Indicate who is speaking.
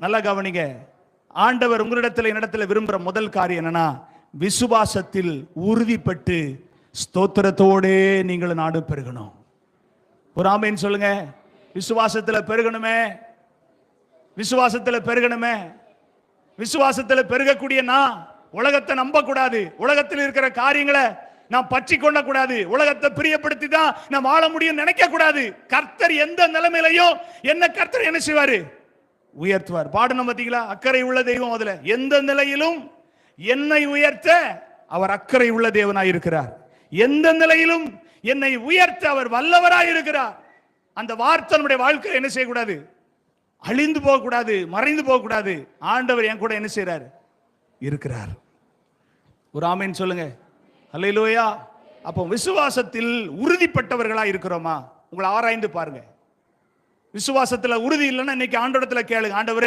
Speaker 1: நல்லா கவனிங்க. ஆண்டவர் உங்களிடத்தில் என்னிடத்தில் விரும்புகிற முதல் காரியம் என்னன்னா, விசுவாசத்தில் உறுதிப்பட்டு ஸ்தோத்திரத்தோடே நீங்கள் நாடு பெருகணும். ஒரு ஆமேன் சொல்லுங்க. விசுவாசத்தில் பெருகணுமே, விசுவாசத்தில் பெருகணுமே. விசுவாசத்தில் பெருகக்கூடிய நான் உலகத்தை நம்ப கூடாது, உலகத்தில் இருக்கிற காரியங்களை நான் பற்றி கொள்ள கூடாது, உலகத்தை பிரியப்படுத்தி தான் நான் வாழ முடியும் நினைக்க கூடாது. கர்த்தர் எந்த நிலைமையிலையும் என்ன கர்த்தர் என்ன செய்வாரு? உயர்த்துவார். பாடணும் பார்த்தீங்களா? அக்கறை உள்ள தெய்வம். அதுல எந்த நிலையிலும் என்னை உயர்த்த அவர் அக்கறை உள்ள தேவனாய் இருக்கிறார். எந்த நிலையிலும் என்னை உயர்த்த அவர் வல்லவராய் இருக்கிறார். அந்த வார்த்தை நம்முடைய வாழ்க்கையில் என்ன செய்யக்கூடாது? அழிந்து போகக்கூடாது, மறைந்து போகக்கூடாது. ஆண்டவர் என் கூட என்ன செய்யறாரு? இருக்கிறார். ஒரு ஆமேன் சொல்லுங்க. அல்லேலூயா. அப்போ விசுவாசத்தில் உறுதிப்பட்டவர்களா இருக்கிறோமா? உங்களை ஆராய்ந்து பாருங்க. விசுவாசத்துல உறுதி இல்லைன்னா இன்னைக்கு ஆண்டவரத்துல கேளுங்க, ஆண்டவரே